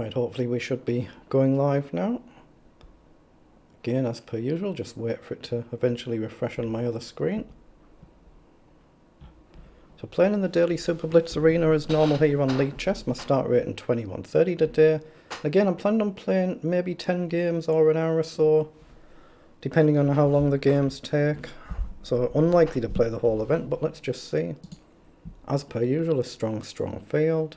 Right, hopefully we should be going live now. Again, as per usual, just wait for it to eventually refresh on my other screen. So playing in the daily Super Blitz arena as normal here on League Chess. My start rate in 21:30 today. Again, I'm planning on playing maybe 10 games or an hour or so, depending on how long the games take. So unlikely to play the whole event, but let's just see. As per usual, a strong field.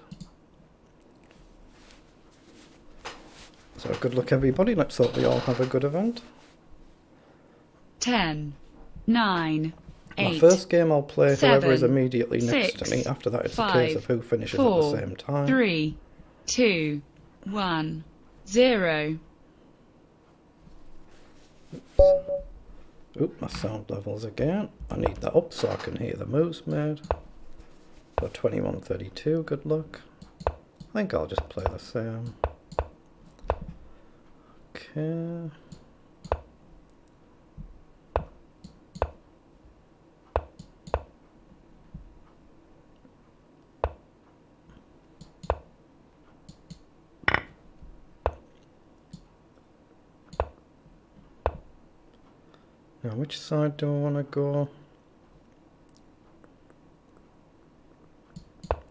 So good luck everybody, let's hope we all have a good event. 10, 9, 8, My first game I'll play 7, whoever is immediately next 6, to me. After that it's 5, a case of who finishes 4, at the same time. 3, 2, 1, 0. Oop, my sound levels again. I need that up so I can hear the moves made. So 21:32, good luck. I think I'll just play the same. Okay. Now, which side do I want to go?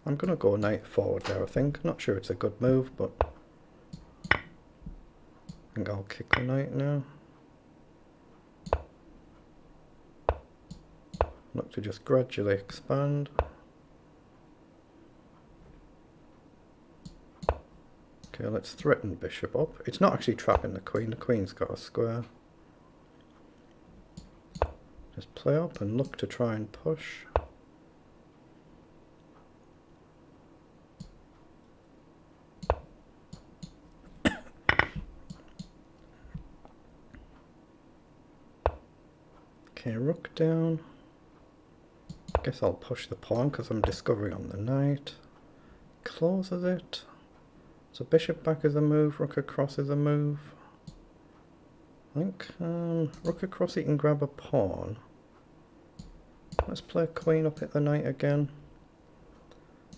I'm going to go knight forward there, I think. Not sure it's a good move, but I think I'll kick the knight now. Look to just gradually expand. Okay, let's threaten bishop up. It's not actually trapping the queen's got a square. Just play up and look to try and push. Okay, rook down. Guess I'll push the pawn because I'm discovering on the knight. Closes it. So bishop back is a move, rook across is a move. I think rook across he can grab a pawn. Let's play queen up at the knight again.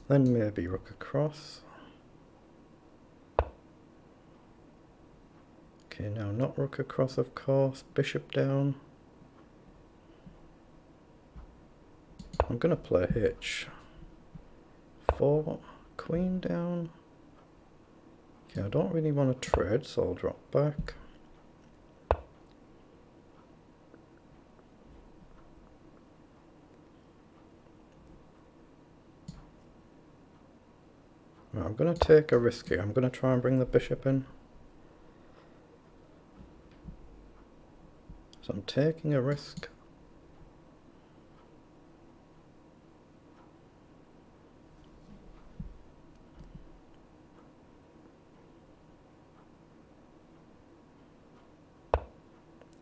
Then maybe rook across. Okay, now not rook across of course, bishop down. I'm going to play h4, queen down. Okay, I don't really want to trade, so I'll drop back. Right, I'm going to take a risk here. I'm going to try and bring the bishop in. So I'm taking a risk.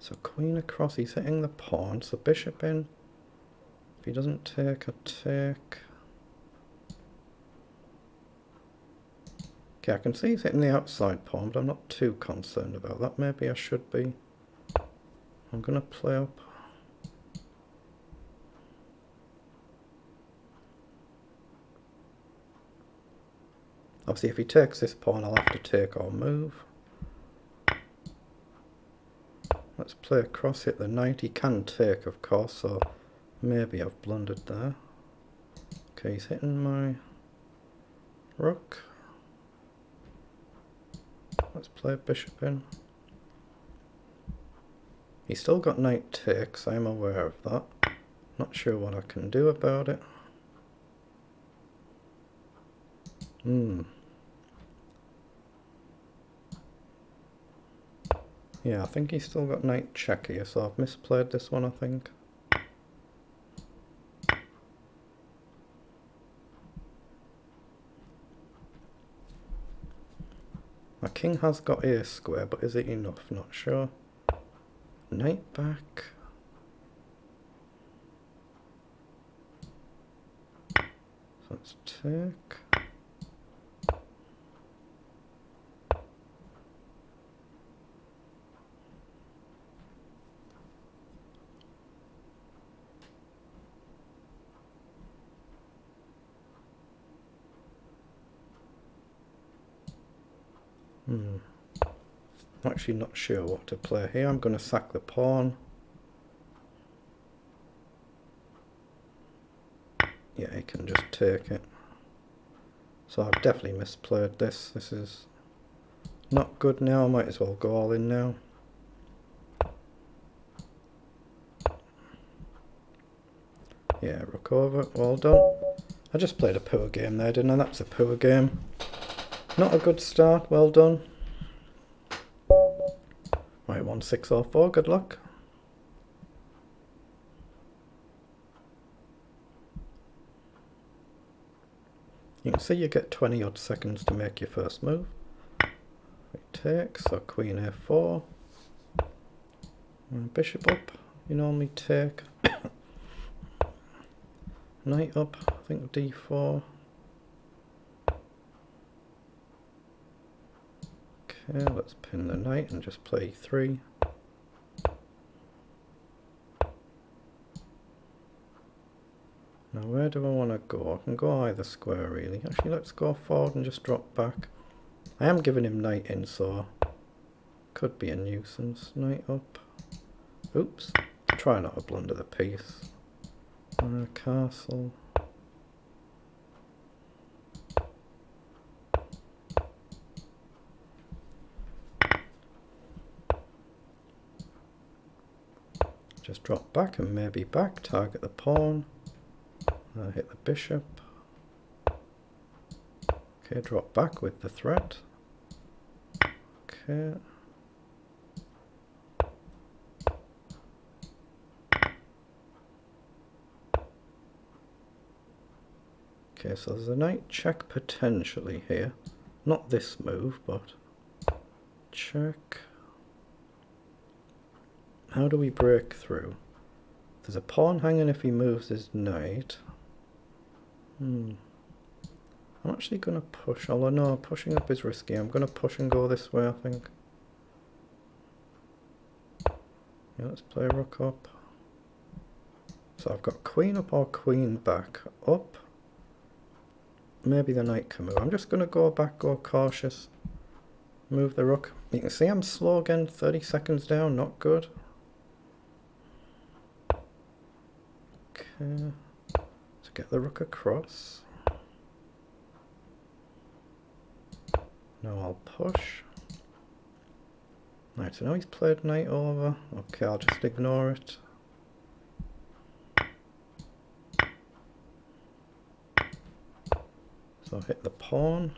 So queen across, he's hitting the pawn, so bishop in. If he doesn't take, a take. Okay, I can see he's hitting the outside pawn, but I'm not too concerned about that. Maybe I should be. I'm going to play up. Obviously, if he takes this pawn, I'll have to take or move. Let's play across, hit the knight. He can take, of course, so maybe I've blundered there. Okay, he's hitting my rook. Let's play bishop in. He's still got knight takes, I'm aware of that. Not sure what I can do about it. Yeah, I think he's still got knight check here, so I've misplayed this one, I think. My king has got a square, but is it enough? Not sure. Knight back. So let's take. I'm actually not sure what to play here. I'm going to sack the pawn. Yeah, he can just take it. So I've definitely misplayed this. This is not good now. I might as well go all in now. Yeah, rook over. Well done. I just played a poor game there, didn't I? That's a poor game. Not a good start. Well done. Right, 1604. Good luck. You can see you get 20 odd seconds to make your first move. We take, so queen a4. And bishop up. You normally take. Knight up, I think d4. Okay, let's pin the knight and just play 3. Now where do I want to go? I can go either square really. Actually, let's go forward and just drop back. I am giving him knight in, so could be a nuisance. Knight up. Oops. Try not to blunder the piece. Castle. Just drop back and maybe back, target the pawn. Hit the bishop. Okay, drop back with the threat. Okay. Okay, so there's a knight check potentially here. Not this move, but check. How do we break through? There's a pawn hanging if he moves his knight. I'm actually going to push, although no, pushing up is risky. I'm going to push and go this way, I think. Yeah, let's play rook up. So I've got queen up or queen back. Up. Maybe the knight can move. I'm just going to go back, go cautious. Move the rook. You can see I'm slow again, 30 seconds down, not good. Okay. So get the rook across. Now I'll push. Right, so now he's played knight over. Okay, I'll just ignore it. So hit the pawn.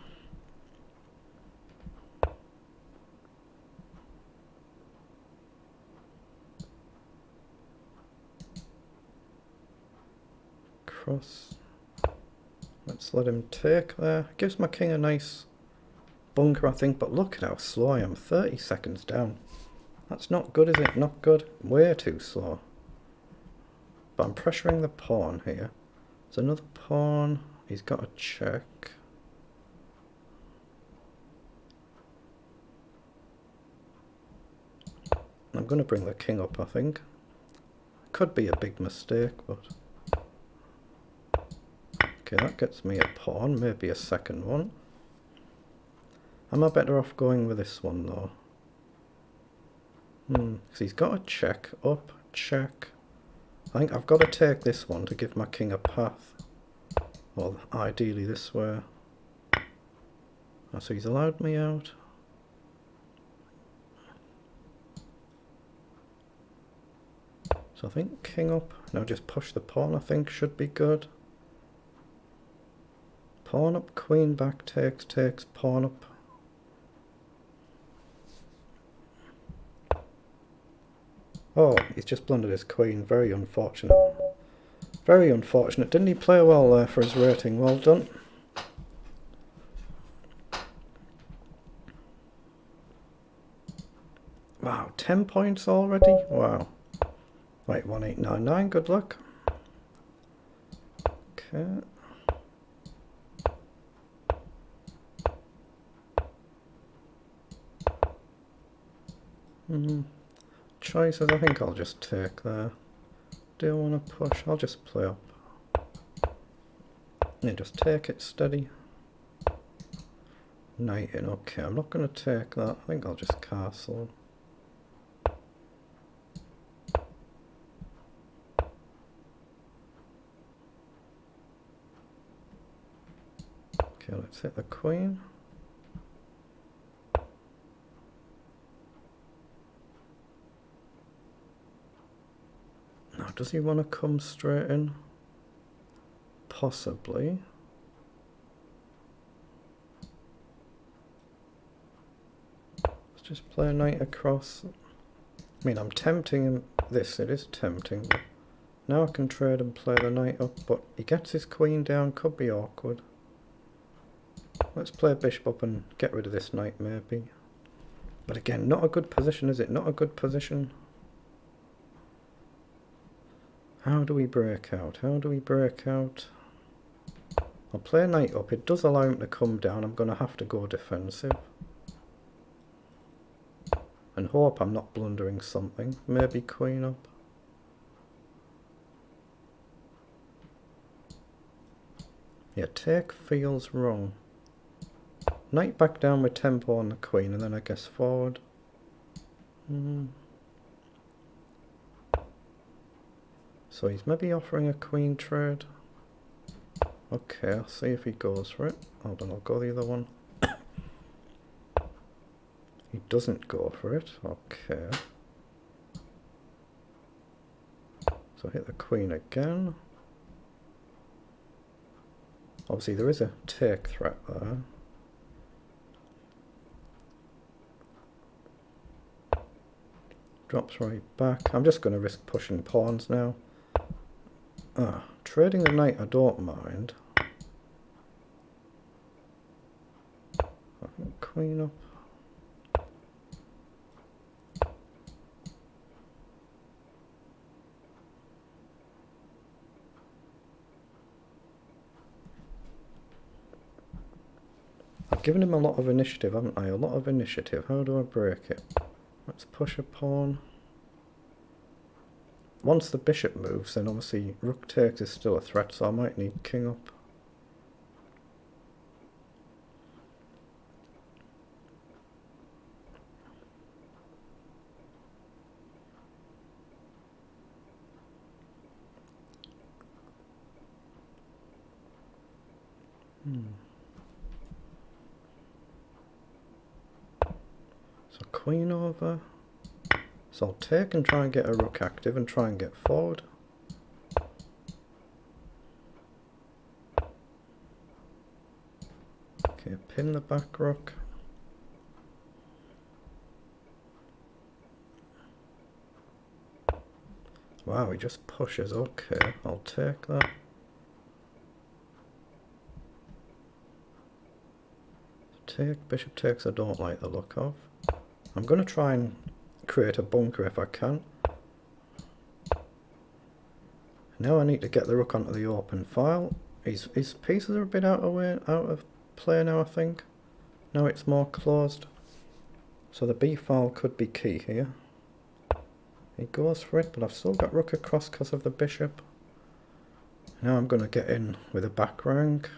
Cross. Let's let him take there. Gives my king a nice bunker, I think, but look at how slow I am. 30 seconds down. That's not good, is it? Not good. Way too slow. But I'm pressuring the pawn here. There's another pawn. He's got a check. I'm going to bring the king up, I think. Could be a big mistake, but... Okay, that gets me a pawn, maybe a second one. Am I better off going with this one, though? Because he's got a check, up, check. I think I've got to take this one to give my king a path. Well, ideally this way. Oh, so he's allowed me out. So I think king up. Now just push the pawn, I think, should be good. Pawn up, queen back, takes, pawn up. Oh, he's just blundered his queen. Very unfortunate. Very unfortunate. Didn't he play well there for his rating? Well done. Wow, 10 points already? Wow. Right, 1899, good luck. Okay. Choices, I think I'll just take there. Do I want to push? I'll just play up. Yeah, just take it steady. knight in. Okay, I'm not going to take that. I think I'll just castle. Okay, let's hit the queen. Now, does he want to come straight in? Possibly. Let's just play a knight across. I mean, I'm tempting him. This, it is tempting. But now I can trade and play the knight up, but he gets his queen down. Could be awkward. Let's play bishop up and get rid of this knight, maybe. But again, not a good position, is it? Not a good position. How do we break out? How do we break out? I'll play knight up. It does allow him to come down. I'm going to have to go defensive. And hope I'm not blundering something. Maybe queen up. Yeah, take feels wrong. Knight back down with tempo on the queen, and then I guess forward. So he's maybe offering a queen trade. Okay, I'll see if he goes for it. Hold on, I'll go the other one. He doesn't go for it. Okay. So hit the queen again. Obviously there is a take threat there. Drops right back. I'm just going to risk pushing pawns now. Trading the knight I don't mind. I think queen up. I've given him a lot of initiative, haven't I? A lot of initiative. How do I break it? Let's push a pawn. Once the bishop moves, then obviously rook takes is still a threat, so I might need king up. So queen over. So I'll take and try and get a rook active and try and get forward. Okay, pin the back rook. Wow, he just pushes. Okay, I'll take that. Take, bishop takes I don't like the look of. I'm going to try and create a bunker if I can. Now I need to get the rook onto the open file. His pieces are a bit out of play now, I think. Now it's more closed. So the b file could be key here. He goes for it, but I've still got rook across because of the bishop. Now I'm going to get in with a back rank.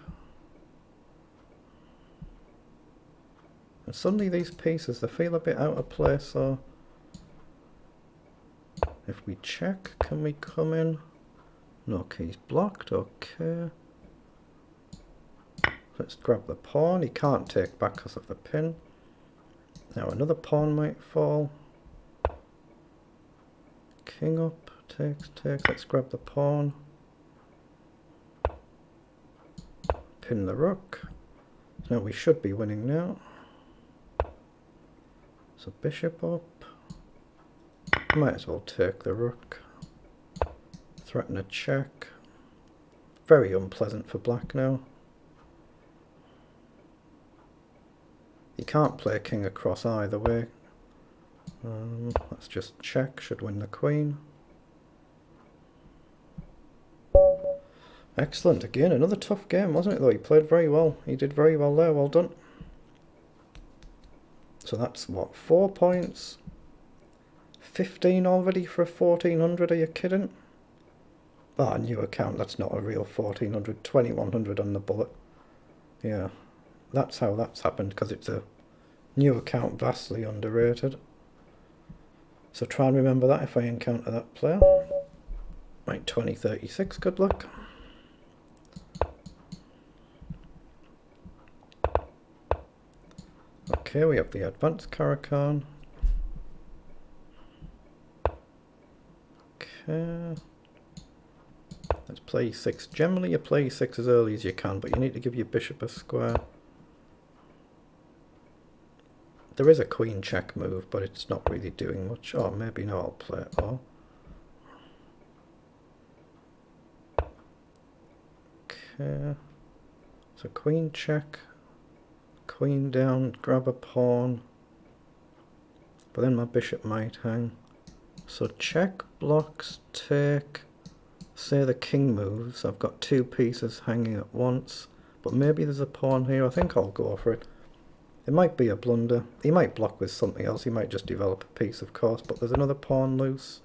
And suddenly these pieces, they feel a bit out of place, so if we check, can we come in? No, key's blocked, okay. Let's grab the pawn. He can't take back because of the pin. Now another pawn might fall. King up, takes. Let's grab the pawn. Pin the rook. Now we should be winning now. So bishop up. Might as well take the rook. Threaten a check. Very unpleasant for black now. You can't play king across either way. Let's just check. Should win the queen. Excellent. Again, another tough game, wasn't it, though? He played very well. He did very well there. Well done. So that's what, 4 points? 15 already for a 1400, are you kidding? New account, that's not a real 1400, 2100 on the bullet. Yeah, that's how that's happened, because it's a new account, vastly underrated. So try and remember that if I encounter that player. Right, 2036, good luck. Okay, we have the advanced Caracan. Okay. Let's play e6. Generally you play e6 as early as you can, but you need to give your bishop a square. There is a queen check move, but it's not really doing much. Oh, maybe no, I'll play it all. Okay. So queen check. Queen down, grab a pawn. But then my bishop might hang. So check, blocks, take. Say the king moves. I've got two pieces hanging at once. But maybe there's a pawn here. I think I'll go for it. It might be a blunder. He might block with something else. He might just develop a piece, of course. But there's another pawn loose.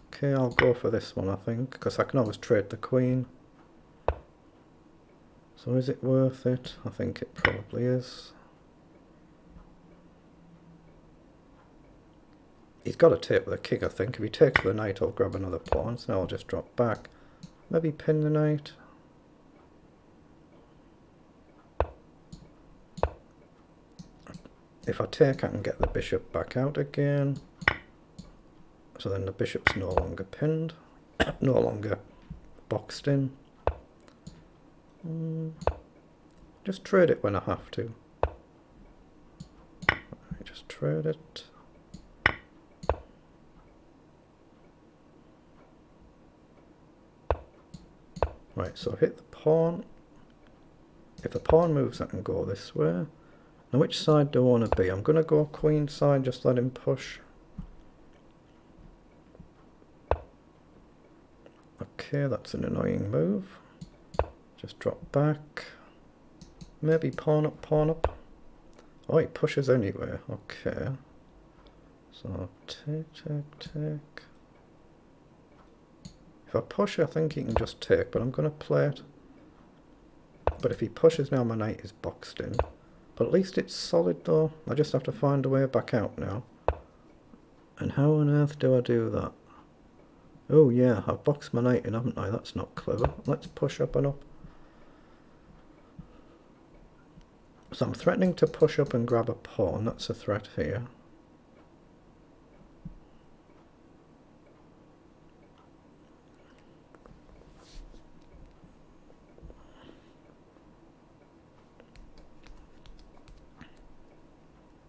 Okay, I'll go for this one, I think. Because I can always trade the queen. So is it worth it? I think it probably is. He's got to take with a king, I think. If he takes the knight, I'll grab another pawn. So now I'll just drop back. Maybe pin the knight. If I take, I can get the bishop back out again. So then the bishop's no longer pinned. No longer boxed in. Just trade it when I have to. Just trade it. Right, so hit the pawn. If the pawn moves, I can go this way. Now which side do I want to be? I'm going to go queen side, just let him push. Okay, that's an annoying move. Just drop back. Maybe pawn up, pawn up. Oh, he pushes anyway. Okay. So take, take, take. If I push, I think he can just take, but I'm going to play it. But if he pushes now, my knight is boxed in. But at least it's solid though. I just have to find a way back out now. And how on earth do I do that? Oh yeah, I've boxed my knight in, haven't I? That's not clever. Let's push up and up. So I'm threatening to push up and grab a pawn. That's a threat here.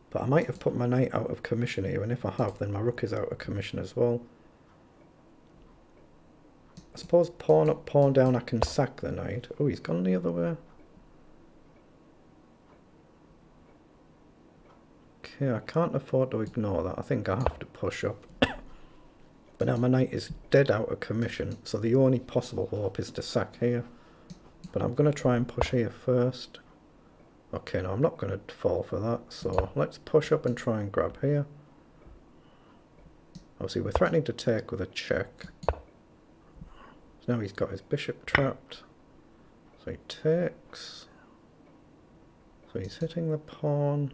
But I might have put my knight out of commission here, and if I have, then my rook is out of commission as well. I suppose pawn up, pawn down, I can sack the knight. Oh, he's gone the other way. Okay, I can't afford to ignore that. I think I have to push up. But now my knight is dead out of commission, so the only possible hope is to sack here. But I'm going to try and push here first. Okay, no, I'm not going to fall for that, so let's push up and try and grab here. Obviously, we're threatening to take with a check. So now he's got his bishop trapped. So he takes. So he's hitting the pawn.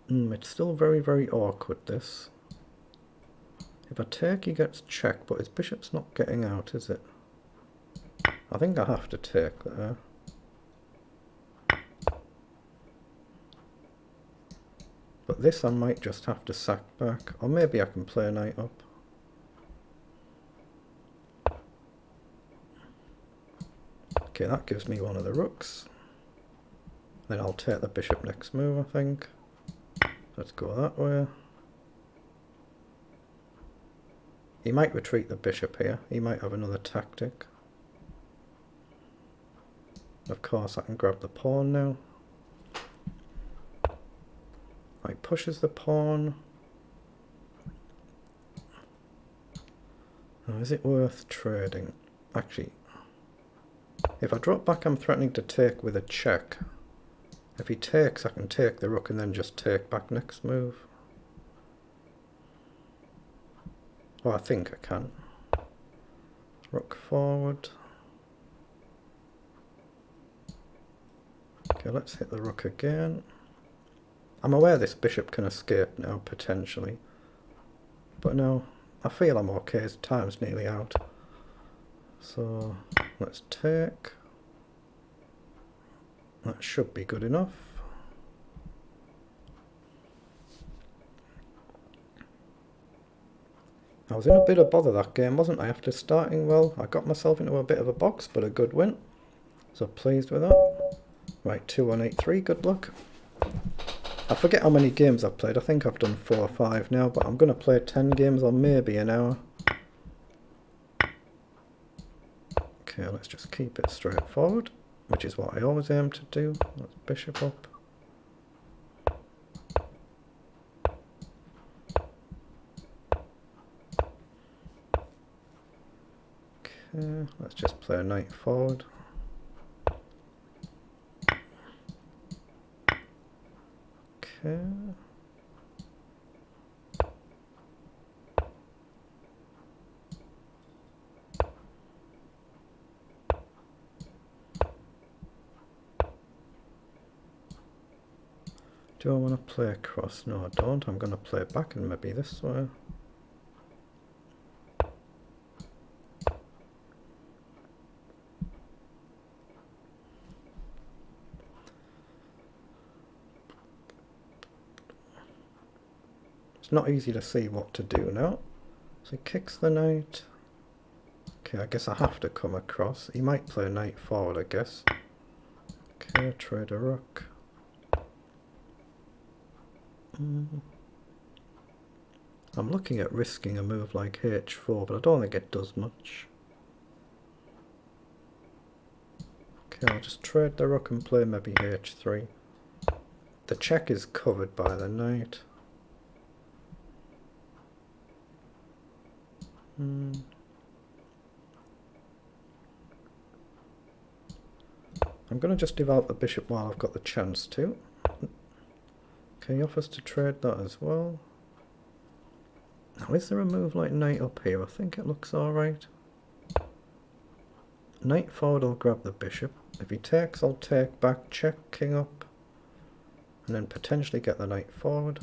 It's still very, very awkward, this. If I take, he gets checked, but his bishop's not getting out, is it? I think I have to take there. But this I might just have to sack back, or maybe I can play a knight up. Okay, that gives me one of the rooks. Then I'll take the bishop next move, I think. Let's go that way. He might retreat the bishop here. He might have another tactic. Of course, I can grab the pawn now. Right, pushes the pawn. Now, is it worth trading? Actually, if I drop back, I'm threatening to take with a check. If he takes, I can take the rook and then just take back next move. Oh, I think I can. Rook forward. Okay, let's hit the rook again. I'm aware this bishop can escape now, potentially. But no, I feel I'm okay, his time's nearly out. So, let's take. That should be good enough. I was in a bit of bother that game, wasn't I? After starting well, I got myself into a bit of a box, but a good win. So pleased with that. Right, 2-1-8-3, good luck. I forget how many games I've played. I think I've done 4 or 5 now, but I'm going to play 10 games or maybe an hour. Okay, let's just keep it straightforward, which is what I always aim to do. Let's bishop up. Okay, let's just play a knight forward. Okay. Do I want to play across? No, I don't. I'm going to play back and maybe this way. It's not easy to see what to do now. So he kicks the knight. Okay, I guess I have to come across. He might play knight forward, I guess. Okay, trade a rook. I'm looking at risking a move like h4, but I don't think it does much. Okay, I'll just trade the rook and play maybe h3. The check is covered by the knight. I'm going to just develop the bishop while I've got the chance to. Okay, he offers to trade that as well. Now, is there a move like knight up here? I think it looks alright. Knight forward, I'll grab the bishop. If he takes, I'll take back, check, king up. And then potentially get the knight forward.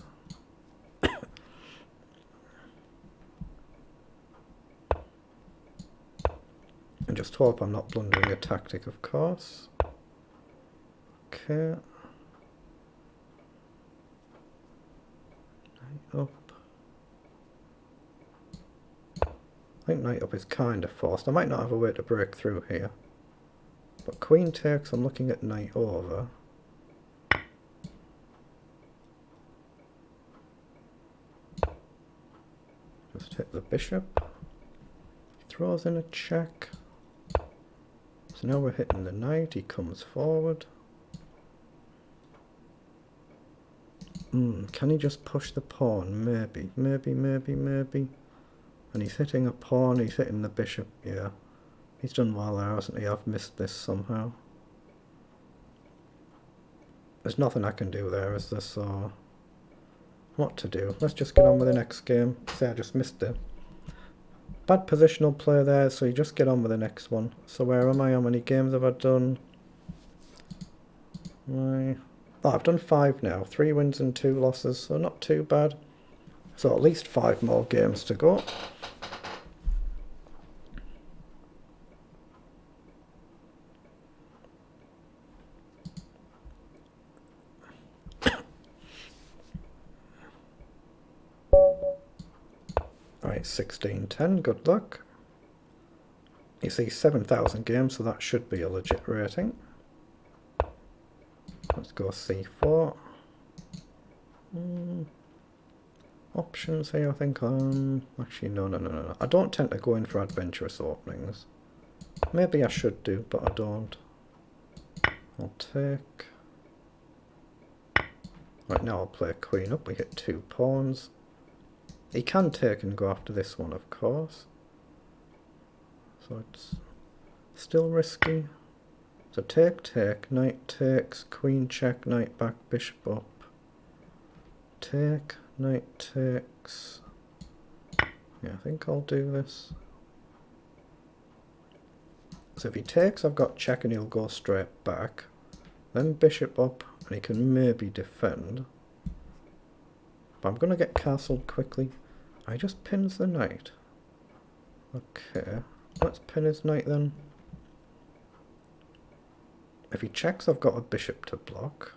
And just hope I'm not blundering a tactic, of course. Okay. Knight up. I think knight up is kind of forced. I might not have a way to break through here. But queen takes, I'm looking at knight over. Just hit the bishop. Throws in a check. So now we're hitting the knight, he comes forward. Can he just push the pawn? Maybe. And he's hitting a pawn, he's hitting the bishop, yeah. He's done well there, hasn't he? I've missed this somehow. There's nothing I can do there, is there? So what to do? Let's just get on with the next game. Say I just missed it. Bad positional play there, so you just get on with the next one. So where am I? How many games have I done? Oh, I've done 5 now. 3 wins and 2 losses, so not too bad. So at least 5 more games to go. Right, 16-10, good luck. You see 7,000 games, so that should be a legit rating. Let's go C4. Options here, I think. Actually, no. I don't tend to go in for adventurous openings. Maybe I should do, but I don't. I'll take. Right, now I'll play queen up. We hit 2 pawns. He can take and go after this one, of course. So it's still risky. So take, knight takes, queen check, knight back, bishop up. Take, knight takes. Yeah, I think I'll do this. So if he takes, I've got check and he'll go straight back. then bishop up, and he can maybe defend. But I'm going to get castled quickly. I just pins the knight. Okay, let's pin his knight then. If he checks, I've got a bishop to block.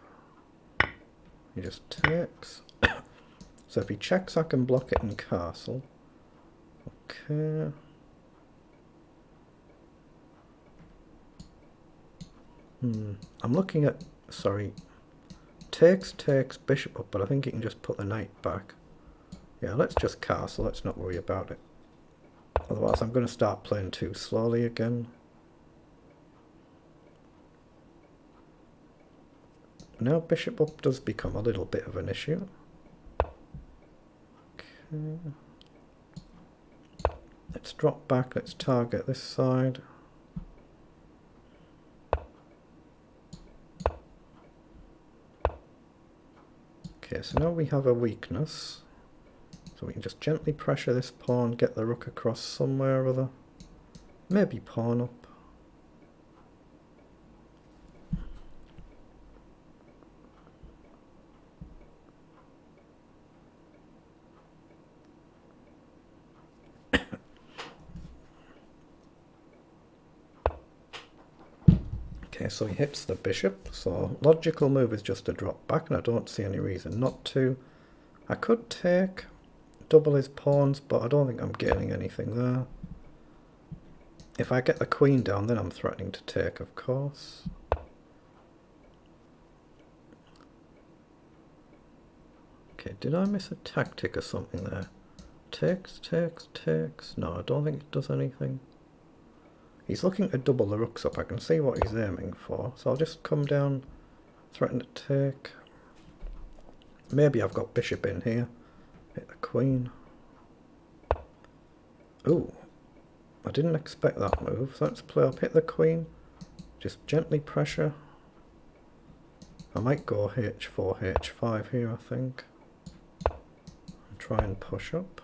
He just takes. So if he checks, I can block it and castle. Okay. I'm looking at, sorry, takes, bishop up, but I think he can just put the knight back. Yeah, let's just castle, let's not worry about it. Otherwise I'm going to start playing too slowly again. Now bishop up does become a little bit of an issue. Okay. Let's drop back, let's target this side. Okay, so now we have a weakness. So we can just gently pressure this pawn, get the rook across somewhere or other. Maybe pawn up. Okay, so he hits the bishop, so logical move is just to drop back, and I don't see any reason not to. I could take, double his pawns, but I don't think I'm gaining anything there. If I get the queen down, then I'm threatening to take, of course. Okay, did I miss a tactic or something there? Takes. No, I don't think it does anything. He's looking to double the rooks up. I can see what he's aiming for. So I'll just come down, threaten to take. Maybe I've got bishop in here. Hit the queen. Ooh, I didn't expect that move. So let's play up, hit the queen. Just gently pressure. I might go h4, h5 here, I think. And try and push up.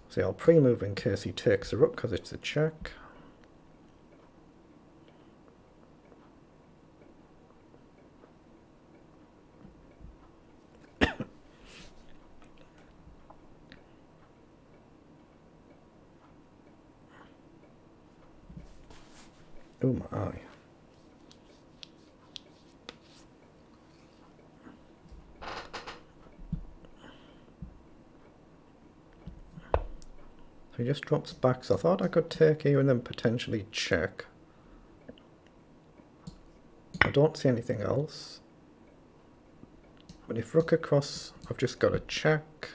See, I'll pre-move in case he takes the rook because it's a check. Oh my eye. He just drops back, so I thought I could take here and then potentially check. I don't see anything else. But if rook across, I've just got to check.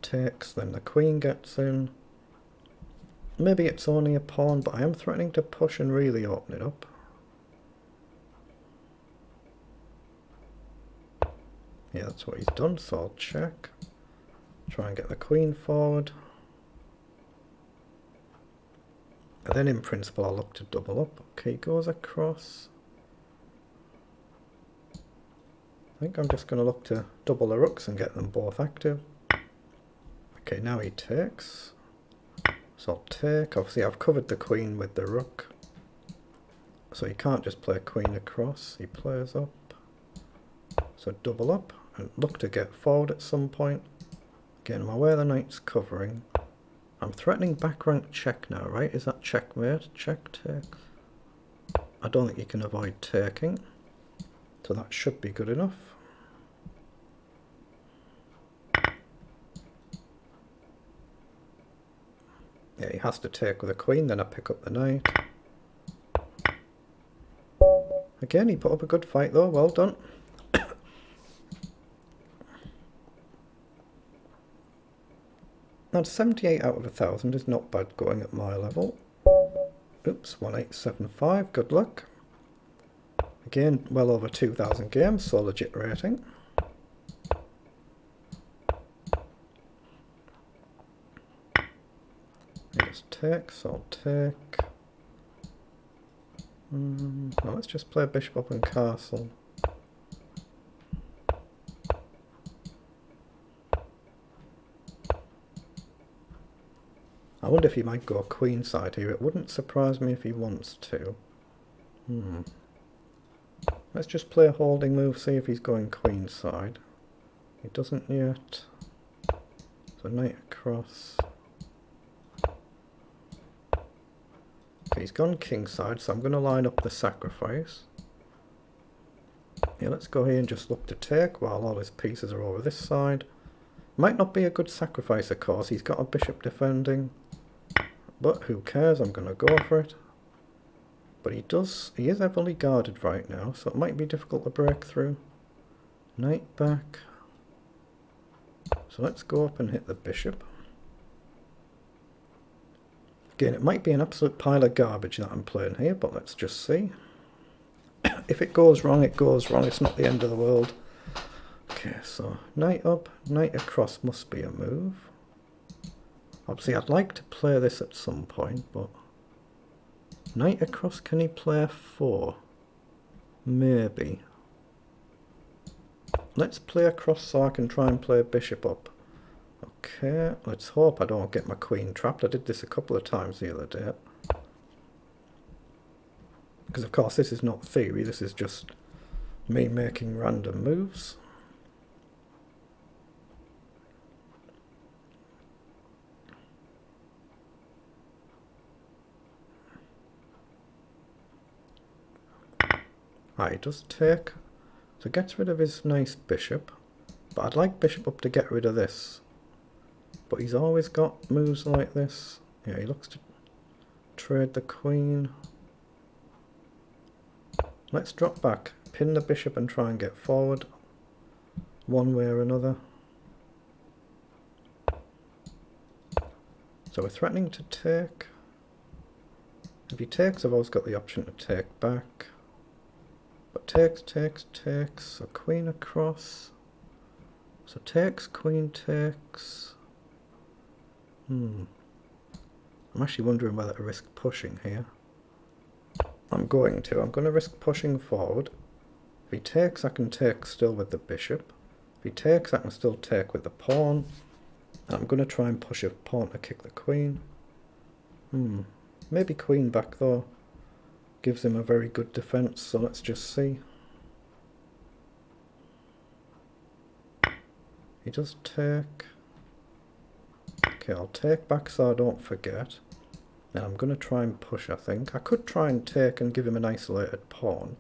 Takes, then the queen gets in. Maybe it's only a pawn, but I am threatening to push and really open it up. Yeah, that's what he's done, so I'll check. Try and get the queen forward. And then in principle I'll look to double up. Okay, goes across. I think I'm just going to look to double the rooks and get them both active. Okay, now he takes. So I'll take. Obviously I've covered the queen with the rook. So he can't just play queen across. He plays up. So double up and look to get forward at some point. Again, I'm aware the knight's covering. I'm threatening back rank check now, right? Is that checkmate? Check, take. I don't think you can avoid taking. So that should be good enough. Yeah, he has to take with a queen, then I pick up the knight. Again, he put up a good fight though, well done. Now 78 out of 1,000 is not bad going at my level. Oops, 1875, good luck. Again, well over 2,000 games, so legit rating. Just take, so I'll take. Well, let's just play bishop up and castle. I wonder if he might go queen side here. It wouldn't surprise me if he wants to. Let's just play a holding move, see if he's going queenside. He doesn't yet. So knight across. Okay, he's gone kingside, so I'm going to line up the sacrifice. Yeah, let's go here and just look to take while all his pieces are over this side. Might not be a good sacrifice, of course. He's got a bishop defending. But who cares? I'm going to go for it. But he is heavily guarded right now, so it might be difficult to break through. Knight back. So let's go up and hit the bishop. Again, it might be an absolute pile of garbage that I'm playing here, but let's just see. If it goes wrong, it goes wrong. It's not the end of the world. Okay, so knight up, knight across must be a move. Obviously, I'd like to play this at some point, but knight across, can he play f4? Maybe. Let's play across so I can try and play bishop up. Okay, let's hope I don't get my queen trapped. I did this a couple of times the other day. Because of course this is not theory, this is just me making random moves. He does take, so gets rid of his nice bishop, but I'd like bishop up to get rid of this. But he's always got moves like this. Yeah, he looks to trade the queen. Let's drop back, pin the bishop and try and get forward one way or another. So we're threatening to take. If he takes, I've always got the option to take back. But takes, so queen across. So takes, queen takes. I'm actually wondering whether to risk pushing here. I'm going to risk pushing forward. If he takes, I can take still with the bishop. If he takes, I can still take with the pawn. And I'm going to try and push a pawn to kick the queen. Maybe queen back though. Gives him a very good defense, so let's just see. He does take. Okay, I'll take back so I don't forget. And I'm going to try and push, I think. I could try and take and give him an isolated pawn.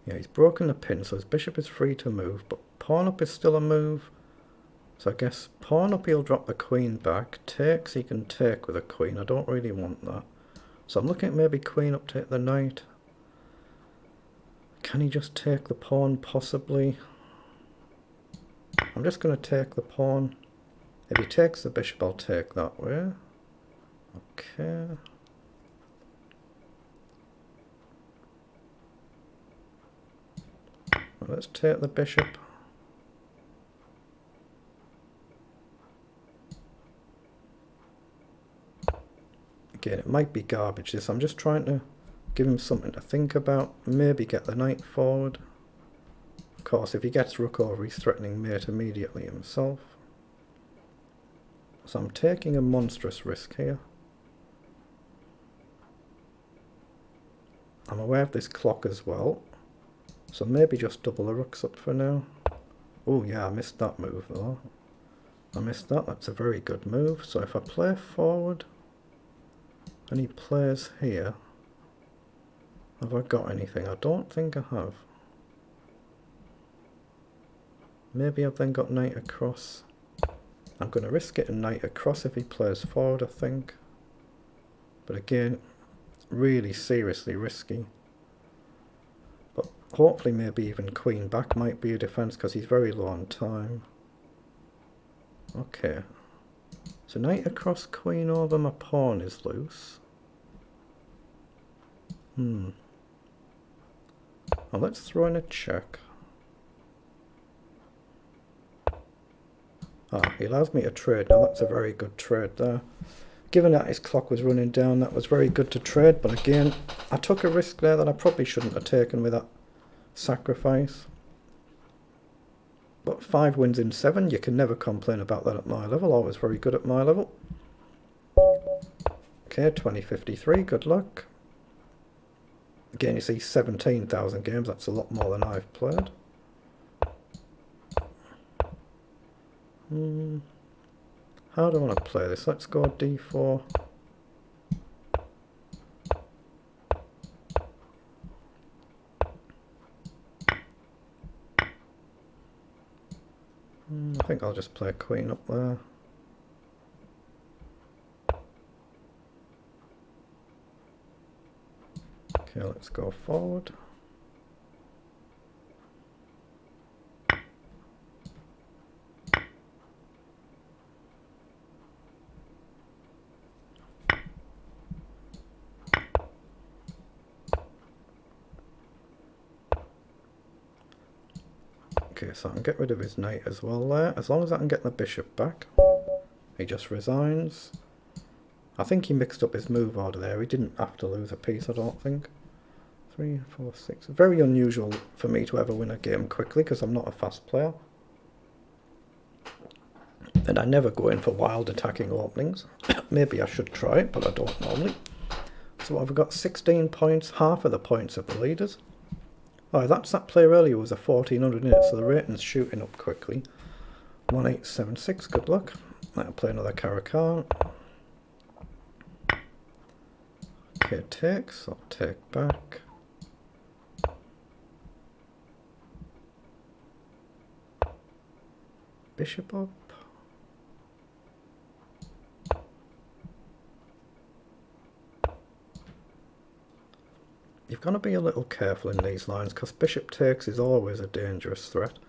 Yeah, he's broken the pin, so his bishop is free to move, but pawn up is still a move. So I guess pawn up he'll drop the queen back. Takes he can take with a queen. I don't really want that. So I'm looking at maybe queen up to hit the knight. Can he just take the pawn possibly? I'm just going to take the pawn. If he takes the bishop, I'll take that way. Okay. Well, let's take the bishop. Again, it might be garbage this. I'm just trying to give him something to think about. Maybe get the knight forward. Of course, if he gets rook over, he's threatening mate immediately himself. So I'm taking a monstrous risk here. I'm aware of this clock as well. So maybe just double the rooks up for now. Oh yeah, I missed that move though. I missed that. That's a very good move. So if I play forward and he plays here, have I got anything? I don't think I have. Maybe I've then got knight across. I'm going to risk getting knight across if he plays forward, I think. But again, really seriously risky. But hopefully maybe even queen back might be a defense because he's very low on time. Okay. So knight across, queen over, my pawn is loose. Well, let's throw in a check. Ah, he allows me to trade now. That's a very good trade there. Given that his clock was running down, that was very good to trade. But again, I took a risk there that I probably shouldn't have taken with that sacrifice. But 5 wins in 7, you can never complain about that at my level. Always very good at my level. Okay, 2053, good luck. Again, you see 17,000 games. That's a lot more than I've played. How do I want to play this? Let's go d4. I think I'll just play queen up there. Okay, let's go forward. Okay, so I can get rid of his knight as well there. As long as I can get the bishop back. He just resigns. I think he mixed up his move order there. He didn't have to lose a piece, I don't think. 3, 4, 6. Very unusual for me to ever win a game quickly because I'm not a fast player. And I never go in for wild attacking openings. Maybe I should try it, but I don't normally. So I've got 16 points, half of the points of the leaders. Oh, that's that player earlier was a 1400 in it, so the rating's shooting up quickly. 1876, good luck. I'll play another Caracal. Okay, takes, I'll take back. Bishop up. You've got to be a little careful in these lines because bishop takes is always a dangerous threat.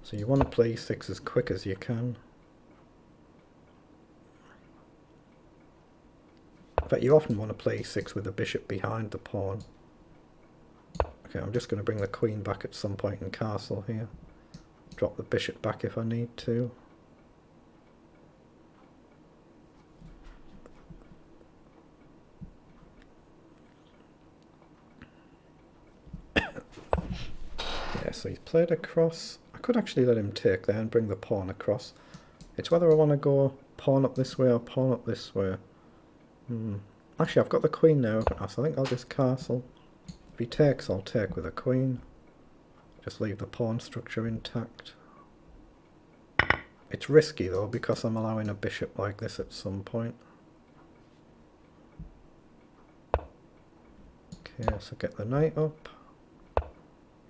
So you want to play e6 as quick as you can. In fact, you often want to play e6 with the bishop behind the pawn. Okay, I'm just going to bring the queen back at some point in castle here. Drop the bishop back if I need to. Yeah, so he's played across. I could actually let him take there and bring the pawn across. It's whether I want to go pawn up this way or pawn up this way. Actually, I've got the queen now, so I think I'll just castle. If he takes, I'll take with a queen. Just leave the pawn structure intact. It's risky though, because I'm allowing a bishop like this at some point. Okay, so get the knight up.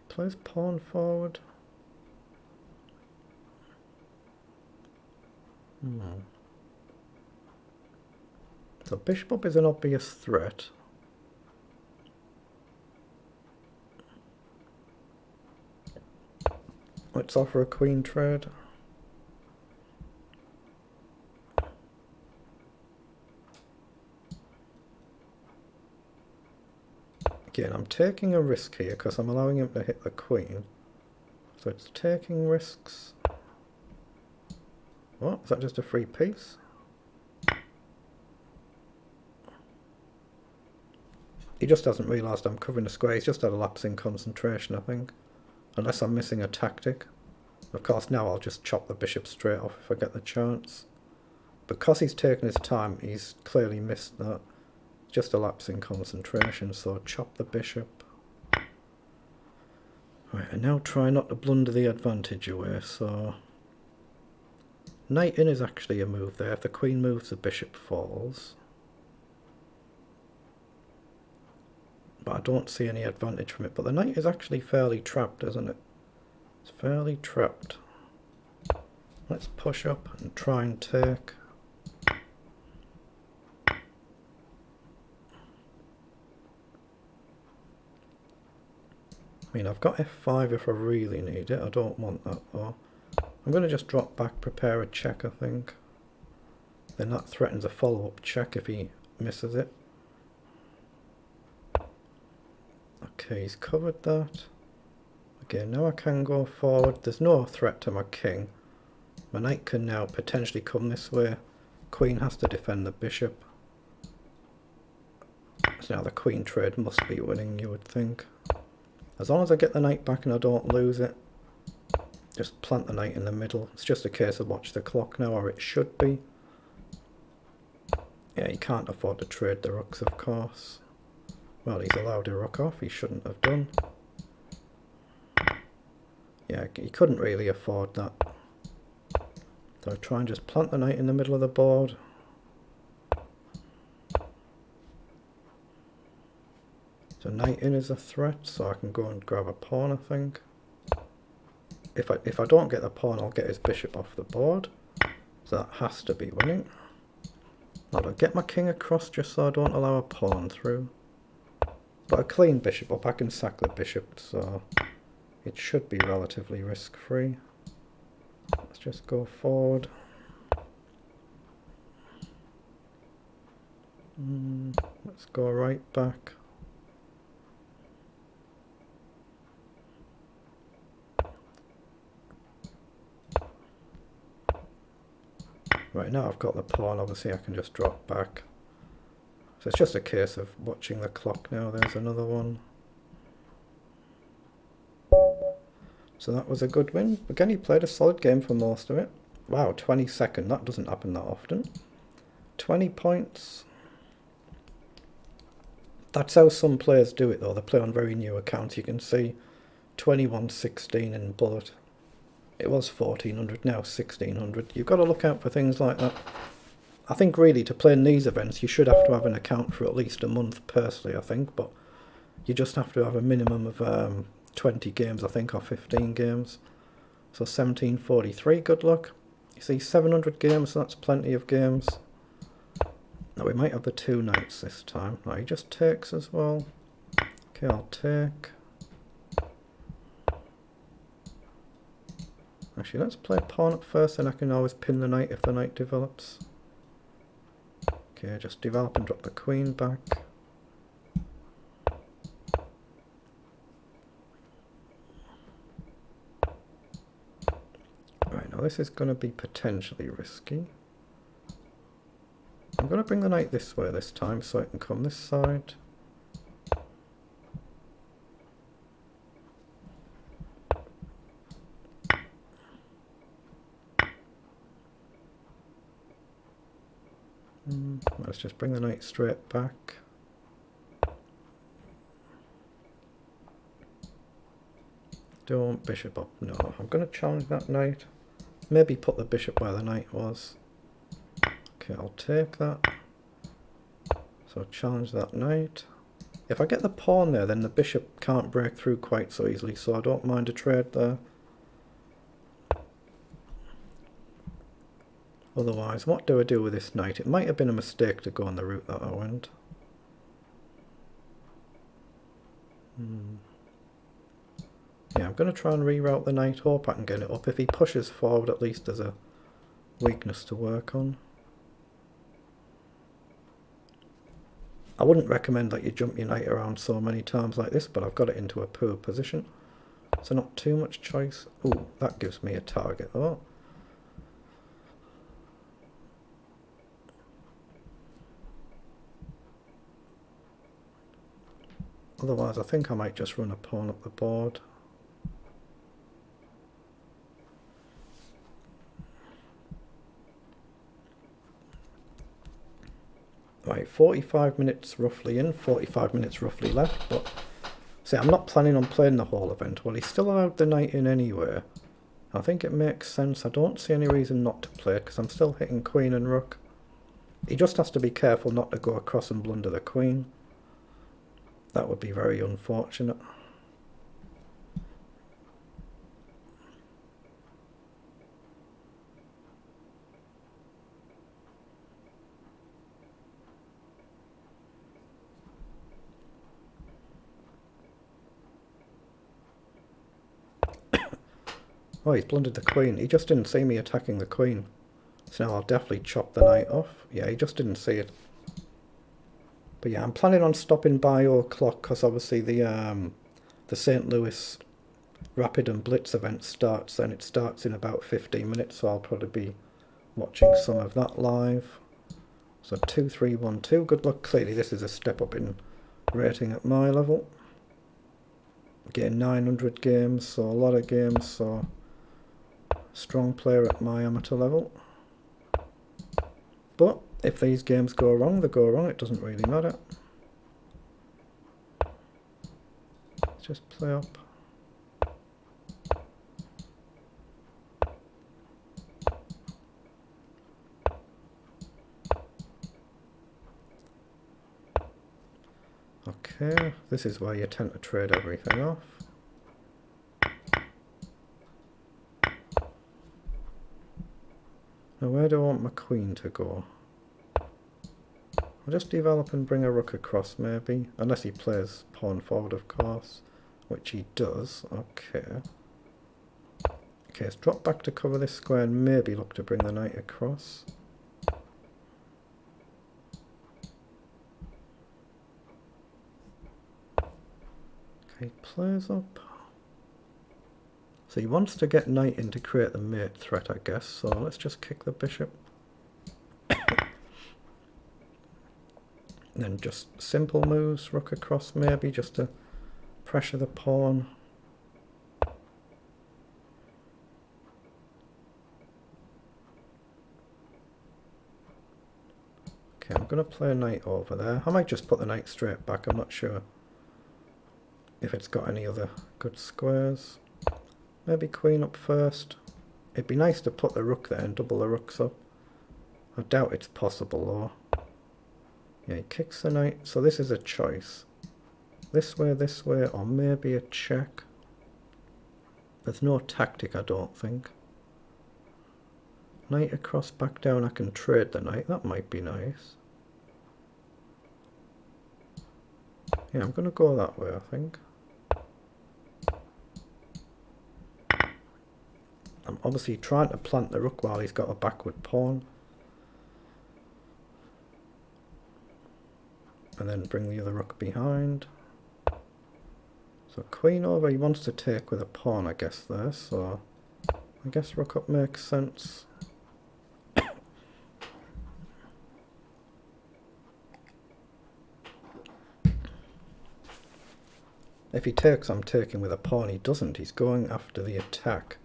Plays pawn forward. So bishop up is an obvious threat. Let's offer a queen trade. Again, I'm taking a risk here because I'm allowing him to hit the queen. So it's taking risks. What? Is that just a free piece? He just hasn't realised I'm covering the square. He's just had a lapse in concentration, I think. Unless I'm missing a tactic. Of course, now I'll just chop the bishop straight off if I get the chance. Because he's taken his time, he's clearly missed that. Just a lapse in concentration, so chop the bishop. Right, and now try not to blunder the advantage away, so... Knight in is actually a move there. If the queen moves, the bishop falls. But I don't see any advantage from it. But the knight is actually fairly trapped, isn't it? It's fairly trapped. Let's push up and try and take. I mean, I've got f5 if I really need it. I don't want that though. I'm going to just drop back, prepare a check, I think. Then that threatens a follow-up check if he misses it. Okay, he's covered that. Again, now I can go forward. There's no threat to my king. My knight can now potentially come this way. Queen has to defend the bishop. So now the queen trade must be winning, you would think. As long as I get the knight back and I don't lose it, just plant the knight in the middle. It's just a case of watch the clock now, or it should be. Yeah, you can't afford to trade the rooks, of course. Well, he's allowed a rook off, he shouldn't have done. Yeah, he couldn't really afford that. So I try and just plant the knight in the middle of the board. So knight in is a threat, so I can go and grab a pawn, I think. If I don't get the pawn, I'll get his bishop off the board. So that has to be winning. I'll get my king across just so I don't allow a pawn through. But a clean bishop up, I can sack the bishop, so it should be relatively risk-free. Let's just go forward. Let's go right back. Right, now I've got the pawn, obviously I can just drop back. So it's just a case of watching the clock now. There's another one. So that was a good win. Again, he played a solid game for most of it. Wow, 22nd. That doesn't happen that often. 20 points. That's how some players do it though. They play on very new accounts. You can see 21-16 in bullet. It was 1400, now 1600. You've got to look out for things like that. I think really to play in these events you should have to have an account for at least a month personally, I think, but you just have to have a minimum of 20 games, I think, or 15 games. So 1743, good luck. You see 700 games, so that's plenty of games. Now we might have the two knights this time. No, he just takes as well. Okay, I'll take. Actually, let's play pawn up first, then I can always pin the knight if the knight develops. Okay, just develop and drop the queen back. Right, now this is going to be potentially risky. I'm going to bring the knight this way this time so it can come this side. Let's just bring the knight straight back. Don't bishop up. No, I'm going to challenge that knight. Maybe put the bishop where the knight was. Okay, I'll take that. So challenge that knight. If I get the pawn there, then the bishop can't break through quite so easily, so I don't mind a trade there. Otherwise, what do I do with this knight? It might have been a mistake to go on the route that I went. Yeah, I'm going to try and reroute the knight, hope I can get it up. If he pushes forward, at least there's a weakness to work on. I wouldn't recommend that you jump your knight around so many times like this, but I've got it into a poor position. So not too much choice. Ooh, that gives me a target though. Otherwise, I think I might just run a pawn up the board. Right, 45 minutes roughly in, 45 minutes roughly left, but see, I'm not planning on playing the whole event. Well, he still allowed the knight in anyway. I think it makes sense. I don't see any reason not to play it because I'm still hitting queen and rook. He just has to be careful not to go across and blunder the queen. That would be very unfortunate. Oh, he's blundered the queen. He just didn't see me attacking the queen. So now I'll definitely chop the knight off. Yeah, he just didn't see it. But yeah, I'm planning on stopping by o'clock because obviously the St. Louis rapid and blitz event starts, then it starts in about 15 minutes, so I'll probably be watching some of that live. So 2312, good luck. Clearly this is a step up in rating at my level. Getting 900 games, so a lot of games, so strong player at my amateur level. But if these games go wrong, they go wrong, it doesn't really matter. Just play up. Okay, this is where you tend to trade everything off. Now where do I want my queen to go? I'll just develop and bring a rook across maybe, unless he plays pawn forward of course, which he does. Okay. Okay, let's drop back to cover this square and maybe look to bring the knight across. Okay, plays up. So he wants to get knight in to create the mate threat, I guess, so let's just kick the bishop. Then just simple moves, rook across maybe, just to pressure the pawn. Okay, I'm going to play a knight over there. I might just put the knight straight back, I'm not sure if it's got any other good squares. Maybe queen up first. It'd be nice to put the rook there and double the rooks up. I doubt it's possible though. Yeah, he kicks the knight, so this is a choice. This way, or maybe a check. There's no tactic, I don't think. Knight across, back down, I can trade the knight, that might be nice. Yeah, I'm going to go that way, I think. I'm obviously trying to plant the rook while he's got a backward pawn. And then bring the other rook behind. So queen over, he wants to take with a pawn I guess there, so I guess rook up makes sense. If he takes, I'm taking with a pawn. He doesn't, he's going after the attack.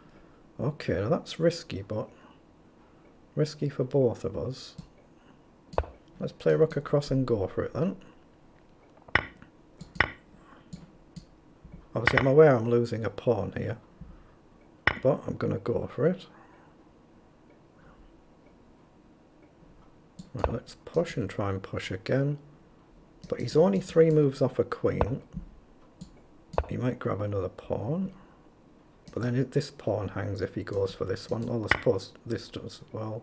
Okay, now that's risky, but risky for both of us. Let's play rook across and go for it then. Obviously I'm aware I'm losing a pawn here, but I'm going to go for it. Right, let's push and try and push again. But he's only 3 moves off a queen. He might grab another pawn. But then this pawn hangs if he goes for this one. Well, I suppose this does as well.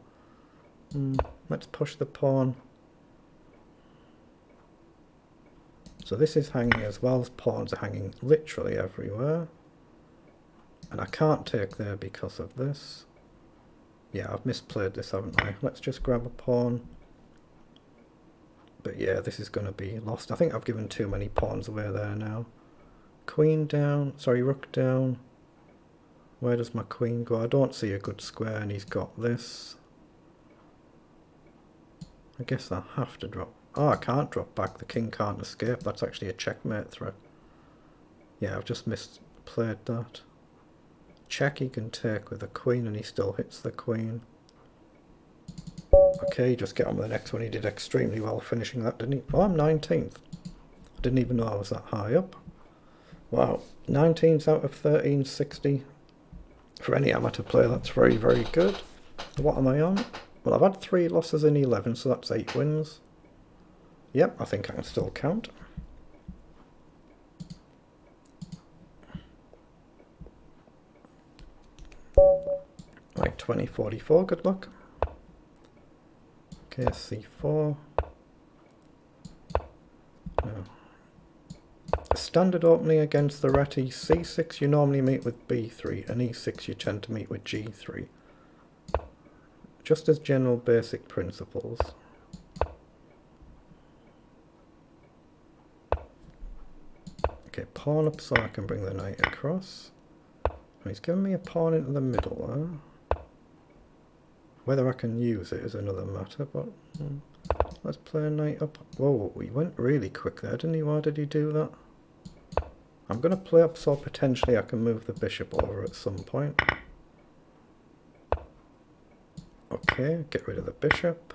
Let's push the pawn. So this is hanging as well, as pawns are hanging literally everywhere. And I can't take there because of this. Yeah, I've misplayed this, haven't I? Let's just grab a pawn. But yeah, this is going to be lost. I think I've given too many pawns away there now. Queen down, sorry, rook down. Where does my queen go? I don't see a good square and he's got this. I guess I have to drop. Oh, I can't drop back. The king can't escape. That's actually a checkmate threat. Yeah, I've just misplayed that. Check he can take with the queen and he still hits the queen. Okay, just get on with the next one. He did extremely well finishing that, didn't he? Oh, I'm 19th. I didn't even know I was that high up. Wow, 19th out of 1360. For any amateur player, that's very, very good. What am I on? Well, I've had 3 losses in 11, so that's 8 wins. Yep, I think I can still count. Right, 2044, good luck. Okay, C4. No. Standard opening against the Reti. C6 you normally meet with B3, and E6 you tend to meet with G3. Just as general basic principles. Okay, pawn up so I can bring the knight across. He's given me a pawn into the middle there. Whether I can use it is another matter, but let's play a knight up. Whoa, he went really quick there, didn't he? Why did he do that? I'm going to play up so potentially I can move the bishop over at some point. Okay, get rid of the bishop.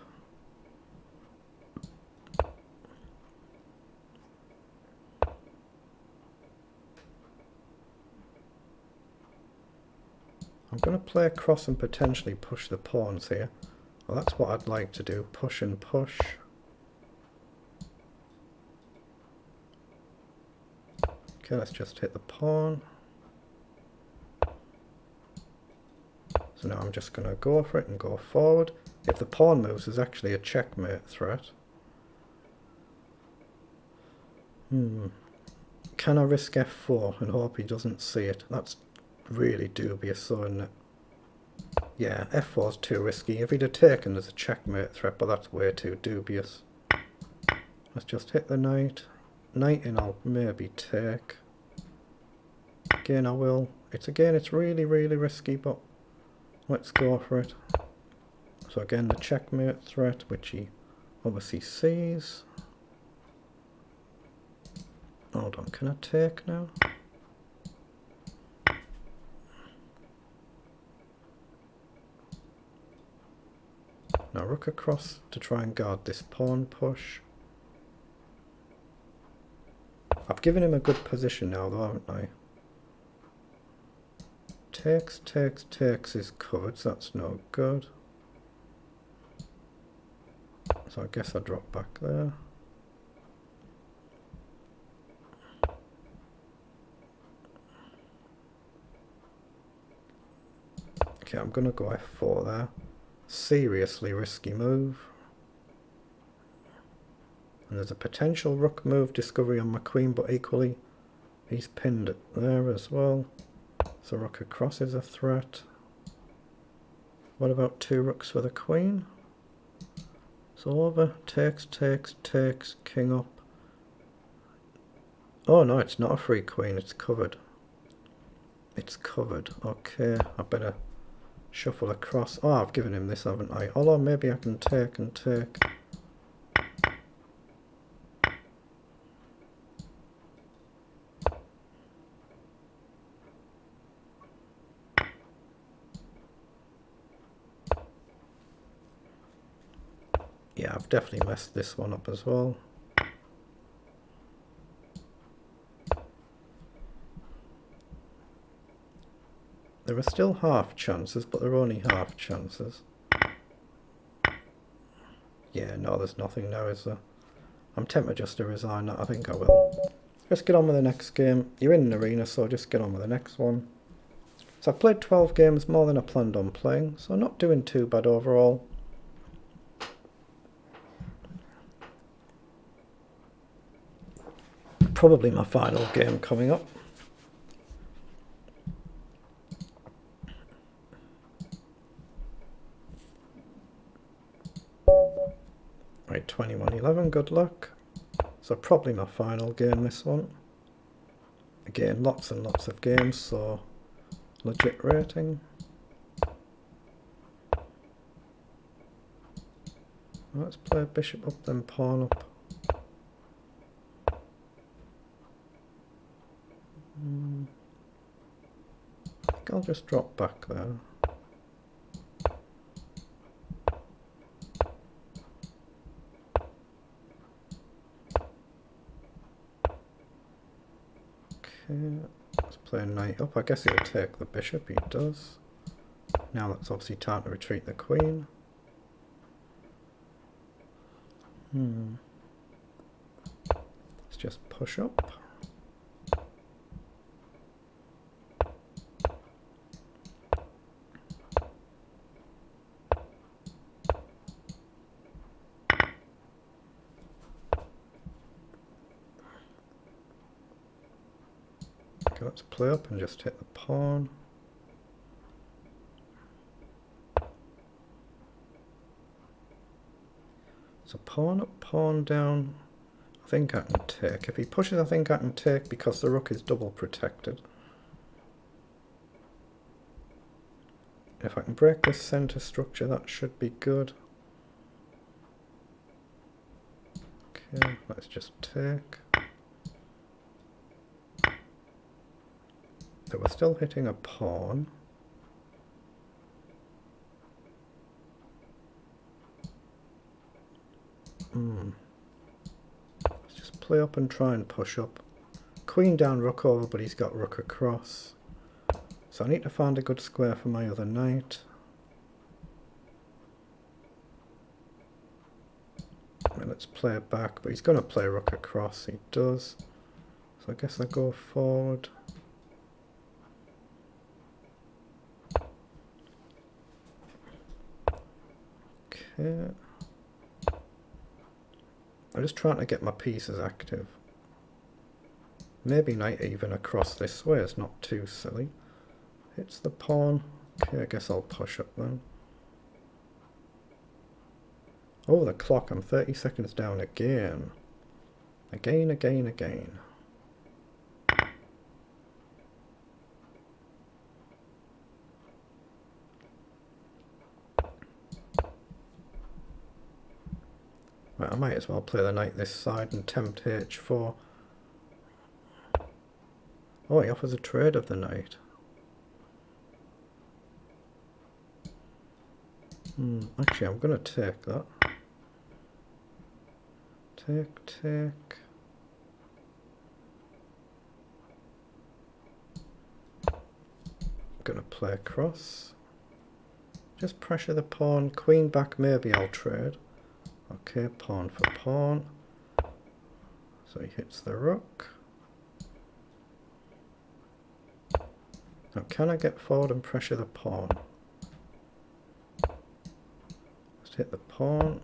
I'm going to play across and potentially push the pawns here. Well, that's what I'd like to do, push and push. Okay, let's just hit the pawn. So now I'm just going to go for it and go forward. If the pawn moves, there's actually a checkmate threat. Can I risk f4 and hope he doesn't see it? That's really dubious, so isn't it? Yeah, f4 is too risky. If he'd have taken, there's a checkmate threat, but that's way too dubious. Let's just hit the knight. Knight in I'll maybe take. Again I will. It's really, really risky, but let's go for it. So again, the checkmate threat, which he obviously sees. Hold on, can I take now? Now rook across to try and guard this pawn push. I've given him a good position now though, haven't I? Takes, takes, takes is covered, so that's no good. So I guess I drop back there. Okay, I'm going to go f4 there. Seriously risky move. And there's a potential rook move discovery on my queen, but equally he's pinned it there as well. So rook across is a threat. What about two rooks for the queen? So over, takes, takes, takes, king up. Oh no, it's not a free queen, it's covered. It's covered. Okay, I better shuffle across. Oh, I've given him this, haven't I? Although maybe I can take and take. Yeah, I've definitely messed this one up as well. There are still half chances, but they're only half chances. Yeah, no, there's nothing now, is there? I'm tempted just to resign that. I think I will. Just get on with the next game. You're in an arena, so just get on with the next one. So I've played 12 games, more than I planned on playing, so not doing too bad overall. Probably my final game coming up. Right, 21-11, good luck. So probably my final game, this one. Again, lots and lots of games, so legit rating. Let's play bishop up, then pawn up. I think I'll just drop back there. Okay, let's play a knight up. I guess he'll take the bishop, he does. Now that's obviously time to retreat the queen. Let's just push up. Okay, let's play up and just hit the pawn. So pawn up, pawn down. I think I can take. If he pushes, I think I can take because the rook is double protected. If I can break this centre structure, that should be good. Okay, let's just take. So we're still hitting a pawn. Let's just play up and try and push up. Queen down, rook over, but he's got rook across. So I need to find a good square for my other knight. And let's play it back, but he's going to play rook across. He does. So I guess I go forward. Okay. I'm just trying to get my pieces active. Maybe knight even across this way is not too silly. Hits the pawn. Okay, I guess I'll push up then. Oh, the clock. I'm 30 seconds down again. Again. Right, I might as well play the knight this side and tempt h4. Oh, he offers a trade of the knight. Actually, I'm going to take that. Take. I'm going to play across. Just pressure the pawn. Queen back, maybe I'll trade. Okay, pawn for pawn. So he hits the rook. Now can I get forward and pressure the pawn? Let's hit the pawn.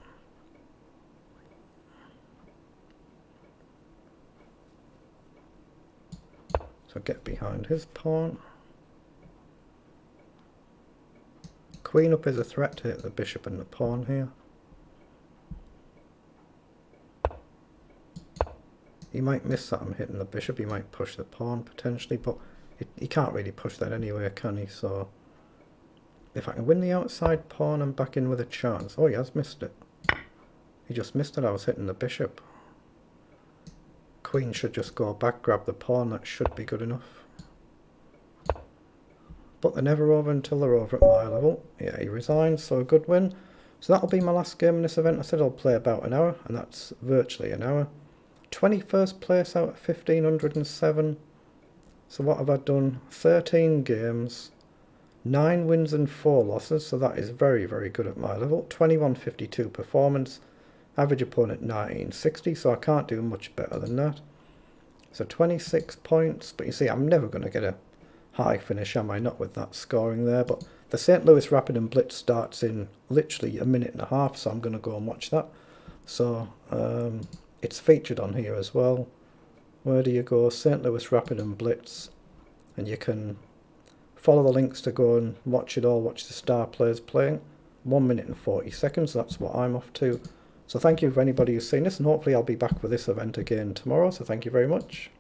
So get behind his pawn. Queen up is a threat to hit the bishop and the pawn here. He might miss that I'm hitting the bishop, he might push the pawn potentially, but he can't really push that anyway, can he? So if I can win the outside pawn, I'm back in with a chance. Oh, he has missed it. He just missed it, I was hitting the bishop. Queen should just go back, grab the pawn, that should be good enough. But they're never over until they're over at my level. Yeah, he resigns, so a good win. So that'll be my last game in this event. I said I'll play about an hour, and that's virtually an hour. 21st place out of 1507. So what have I done? 13 games, 9 wins and 4 losses, so that is very, very good at my level. 2152 performance, average opponent 1960, so I can't do much better than that. So 26 points, but you see I'm never going to get a high finish, am I? Not with that scoring there, but the St. Louis Rapid and Blitz starts in literally a minute and a half, so I'm going to go and watch that. So it's featured on here as well. Where do you go? St. Louis Rapid and Blitz, and you can follow the links to go and watch it all, watch the star players playing. 1 minute and 40 seconds, that's what I'm off to. So thank you for anybody who's seen this, and hopefully I'll be back for this event again tomorrow, so thank you very much.